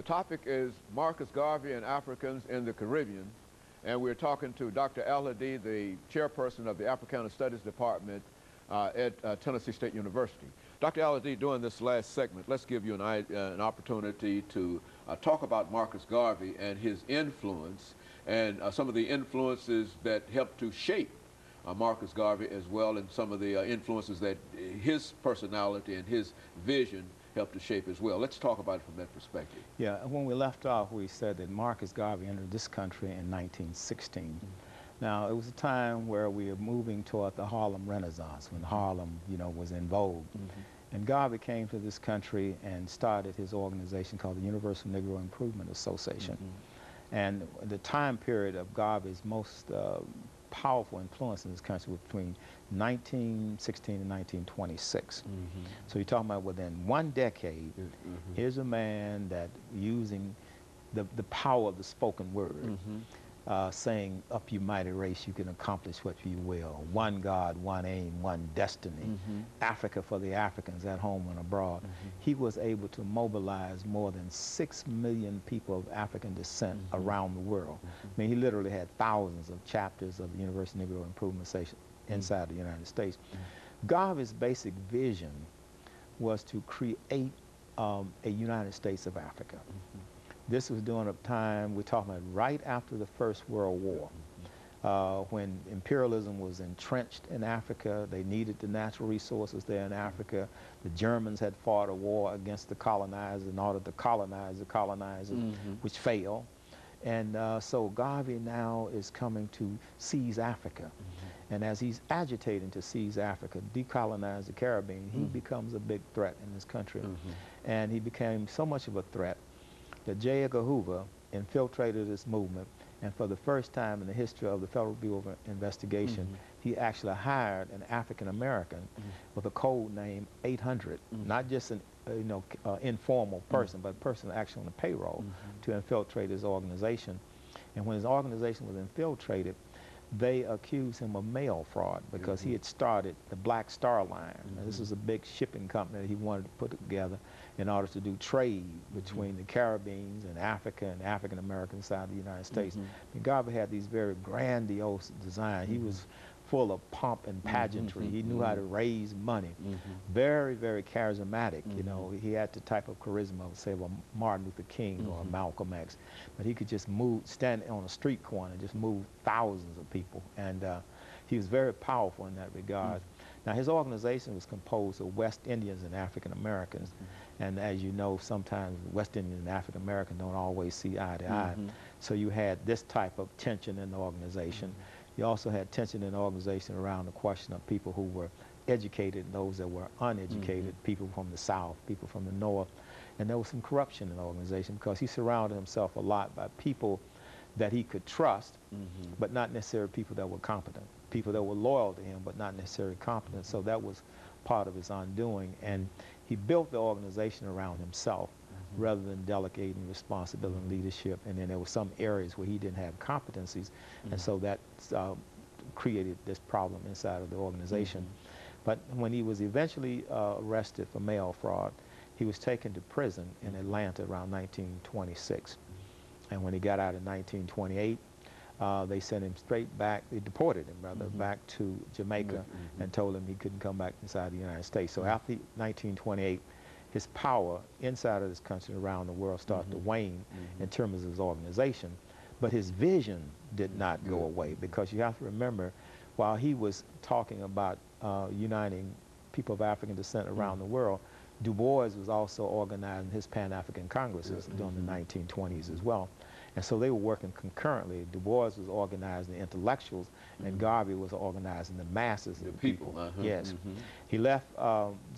topic is Marcus Garvey and Africans in the Caribbean, and we're talking to Dr. Al-Hadid, the chairperson of the Africana Studies Department at Tennessee State University. Dr. Al-Hadid, during this last segment, let's give you an opportunity to talk about Marcus Garvey and his influence and some of the influences that helped to shape Marcus Garvey, as well, and some of the influences that his personality and his vision helped to shape as well. Let's talk about it from that perspective. Yeah, when we left off, we said that Marcus Garvey entered this country in 1916. Mm-hmm. Now, it was a time where we were moving toward the Harlem Renaissance, when Harlem, was in vogue. Mm-hmm. And Garvey came to this country and started his organization called the Universal Negro Improvement Association. Mm-hmm. And the time period of Garvey's most powerful influence in this country was between 1916 and 1926. Mm-hmm. So you're talking about within one decade, mm-hmm. here's a man that using the power of the spoken word, mm-hmm. Saying, up you mighty race, you can accomplish what you will. One God, one aim, one destiny. Mm-hmm. Africa for the Africans at home and abroad. Mm-hmm. He was able to mobilize more than 6 million people of African descent mm-hmm. around the world. Mm-hmm. I mean, he literally had thousands of chapters of the Universal Negro Improvement Association inside the United States. Mm-hmm. Garvey's basic vision was to create a United States of Africa. Mm-hmm. This was during a time, we're talking about right after the First World War, when imperialism was entrenched in Africa. They needed the natural resources there in Africa. The Germans had fought a war against the colonizers in order to colonize the colonizers, mm-hmm. which failed. And so Garvey now is coming to seize Africa. Mm-hmm. And as he's agitating to seize Africa, decolonize the Caribbean, he mm-hmm. becomes a big threat in this country. Mm-hmm. And he became so much of a threat that J. Edgar Hoover infiltrated this movement, and for the first time in the history of the Federal Bureau of Investigation, mm-hmm. he actually hired an African American mm-hmm. with a code name 800, mm-hmm. not just an informal person, mm-hmm. but a person actually on the payroll mm-hmm. to infiltrate his organization. And when his organization was infiltrated, they accused him of mail fraud because mm-hmm. he had started the Black Star Line. Mm-hmm. Now, this is a big shipping company that he wanted to put together in order to do trade between mm-hmm. the Caribbeans and Africa and the African American side of the United States. Mm-hmm. And Garvey had these very grandiose designs. Mm-hmm. He was full of pomp and pageantry. Mm-hmm. He knew how to raise money. Mm-hmm. Very, very charismatic. Mm-hmm. He had the type of charisma of, say, of a Martin Luther King mm-hmm. or a Malcolm X. But he could just stand on a street corner and just move thousands of people. And he was very powerful in that regard. Mm-hmm. Now, his organization was composed of West Indians and African Americans. Mm-hmm. And as you know, sometimes West Indians and African Americans don't always see eye to eye. Mm-hmm. So you had this type of tension in the organization. Mm-hmm. You also had tension in the organization around the question of people who were educated and those that were uneducated, mm-hmm. people from the South, people from the North. And there was some corruption in the organization because he surrounded himself a lot by people that he could trust, mm-hmm. but not necessarily people that were competent, people that were loyal to him, but not necessarily competent. So that was part of his undoing. And he built the organization around himself mm-hmm. rather than delegating responsibility and leadership. And then there were some areas where he didn't have competencies. Mm-hmm. And so that created this problem inside of the organization. Mm-hmm. But when he was eventually arrested for mail fraud, he was taken to prison in Atlanta around 1926. Mm-hmm. And when he got out in 1928, they sent him straight back, they deported him rather, mm-hmm. back to Jamaica mm-hmm. and told him he couldn't come back inside the United States. So mm-hmm. after 1928, his power inside of this country and around the world started mm-hmm. to wane mm-hmm. in terms of his organization. But his vision did not go away, because you have to remember, while he was talking about uniting people of African descent around mm-hmm. the world, Du Bois was also organizing his Pan-African Congresses mm-hmm. during the 1920s as well. And so they were working concurrently. Du Bois was organizing the intellectuals, mm-hmm. and Garvey was organizing the masses of the people. Yes. Mm-hmm. He left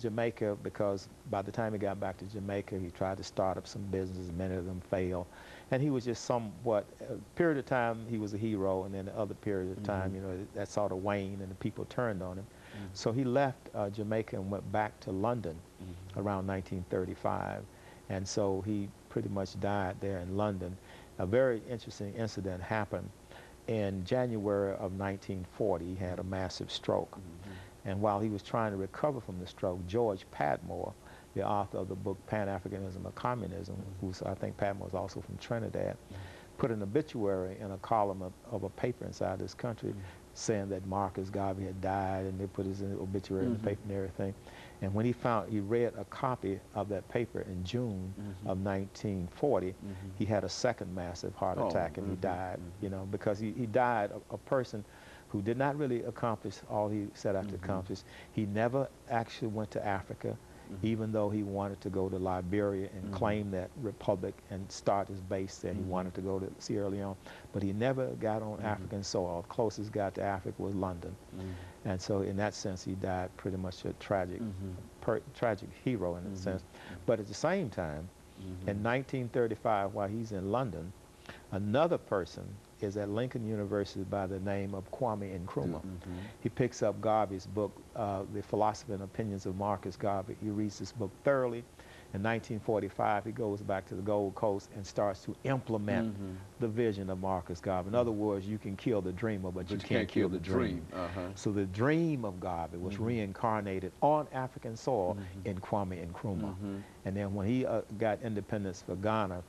Jamaica because by the time he got back to Jamaica, he tried to start up some businesses. Many of them failed. And he was just somewhat, a period of time he was a hero, and then the other period of time, mm-hmm. That sort of waned and the people turned on him. Mm-hmm. So he left Jamaica and went back to London mm-hmm. around 1935. And so he pretty much died there in London. A very interesting incident happened in January of 1940. He had a massive stroke. Mm-hmm. And while he was trying to recover from the stroke, George Padmore the author of the book Pan-Africanism or Communism, who's, I think Pat was also from Trinidad, put an obituary in a column of a paper inside this country saying that Marcus Garvey had died, and they put his obituary in the paper and everything. And when he read a copy of that paper in June of 1940, he had a second massive heart attack and he died, you know, because he died a person who did not really accomplish all he set out to accomplish. He never actually went to Africa, even though he wanted to go to Liberia and claim that republic and start his base there. He wanted to go to Sierra Leone, but he never got on African soil. Closest got to Africa was London. And so in that sense, he died pretty much a tragic, tragic hero in a sense. But at the same time, in 1935, while he's in London, another person is at Lincoln University by the name of Kwame Nkrumah. He picks up Garvey's book, The Philosophy and Opinions of Marcus Garvey. He reads this book thoroughly. In 1945, he goes back to the Gold Coast and starts to implement the vision of Marcus Garvey. In other words, you can kill the dreamer, but you can't kill the dream. So the dream of Garvey was reincarnated on African soil in Kwame Nkrumah. And then when he got independence for Ghana,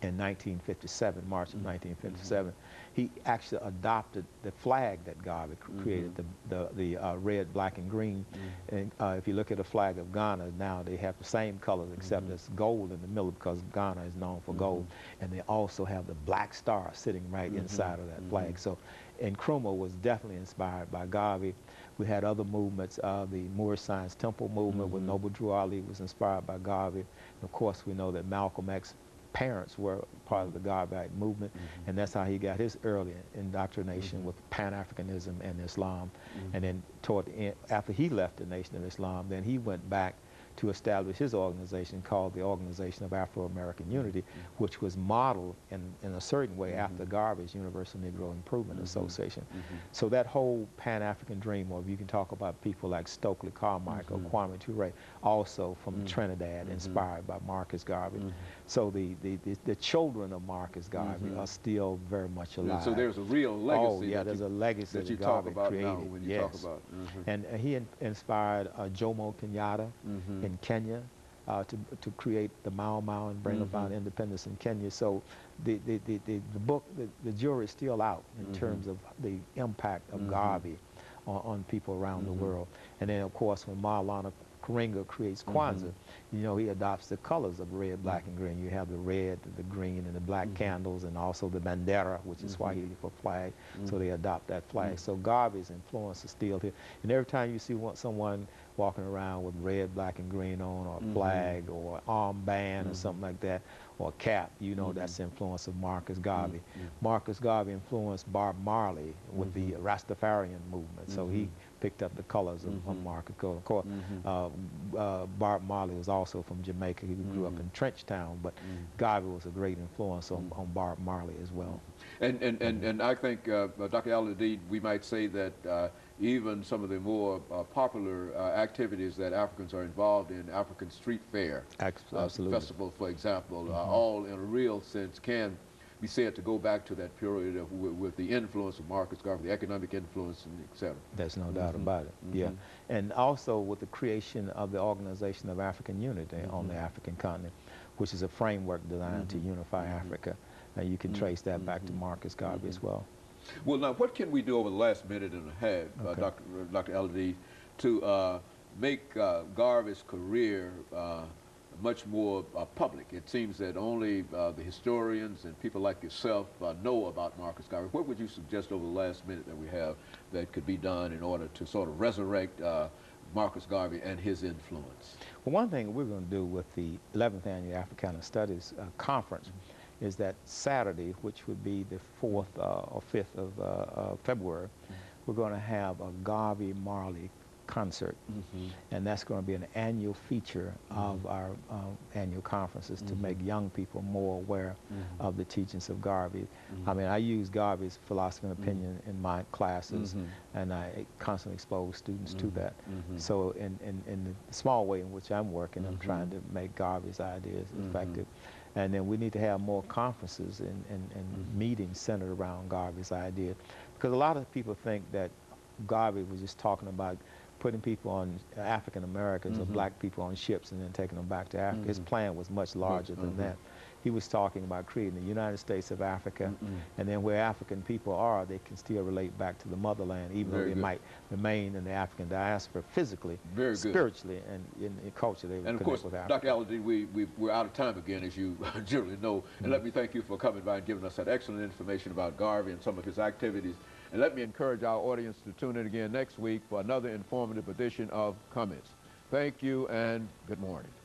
in 1957, March of 1957, he actually adopted the flag that Garvey created, the red, black, and green. And if you look at the flag of Ghana now, they have the same colors except there's gold in the middle because Ghana is known for gold. And they also have the black star sitting right inside of that flag. So Nkrumah was definitely inspired by Garvey. We had other movements. The Moorish Science Temple movement with Noble Drew Ali was inspired by Garvey. And of course, we know that Malcolm X parents were part of the Garveyite movement, and that's how he got his early indoctrination with Pan-Africanism and Islam. And then toward the end, after he left the Nation of Islam, then he went back to establish his organization called the Organization of Afro-American Unity, which was modeled in a certain way after Garvey's Universal Negro Improvement Association. So that whole Pan-African dream, or you can talk about people like Stokely Carmichael, Kwame Ture, also from Trinidad, inspired by Marcus Garvey. So the children of Marcus Garvey are still very much alive. So there's a real legacy. Oh yeah, there's a legacy that you Garvey talk about created. now when you talk about. And he inspired Jomo Kenyatta in Kenya to create the Mau Mau and bring about independence in Kenya. So the book, the jury is still out in terms of the impact of Garvey on people around the world. And then of course when Maulana Karenga creates Kwanzaa, you know, he adopts the colors of red, black, and green. You have the red, the green, and the black candles, and also the bandera, which is Swahili for flag. So they adopt that flag. So Garvey's influence is still here. And every time you see someone walking around with red, black, and green on, or a flag, or an armband, or something like that, or a cap, you know that's the influence of Marcus Garvey. Marcus Garvey influenced Bob Marley with the Rastafarian movement. So he picked up the colors of Marcus. Of course, Bob Marley was also from Jamaica. He grew up in Trenchtown, but Garvey was a great influence on Bob Marley as well. And I think, Dr. Al-Hadid, we might say that even some of the more popular activities that Africans are involved in, African Street Fair Festival, for example, all in a real sense can be said to go back to that period of, with the influence of Marcus Garvey, the economic influence, and et cetera. There's no doubt about it, yeah. And also with the creation of the Organization of African Unity on the African continent, which is a framework designed to unify Africa. And you can trace that back to Marcus Garvey as well. Well, now, what can we do over the last minute and a half, Dr. Al-Hadid, to make Garvey's career much more public? It seems that only the historians and people like yourself know about Marcus Garvey. What would you suggest over the last minute that we have that could be done in order to sort of resurrect Marcus Garvey and his influence? Well, one thing we're going to do with the 11th Annual Africana Studies Conference is that Saturday, which would be the 4th or 5th of February, we're going to have a Garvey Marley concert. And that's going to be an annual feature of our annual conferences to make young people more aware of the teachings of Garvey. I mean, I use Garvey's philosophy and opinion in my classes, and I constantly expose students to that. So in the small way in which I'm working, I'm trying to make Garvey's ideas effective. And then we need to have more conferences and meetings centered around Garvey's idea. Because a lot of people think that Garvey was just talking about putting people on, African Americans or black people on ships and then taking them back to Africa. His plan was much larger than that. He was talking about creating the United States of Africa, and then where African people are, they can still relate back to the motherland, even though they might remain in the African diaspora physically, spiritually, and in culture. They would and of course, with Africa. Dr. Al-Hadid, we're out of time again, as you generally know. And let me thank you for coming by and giving us that excellent information about Garvey and some of his activities. And let me encourage our audience to tune in again next week for another informative edition of Comments. Thank you and good morning.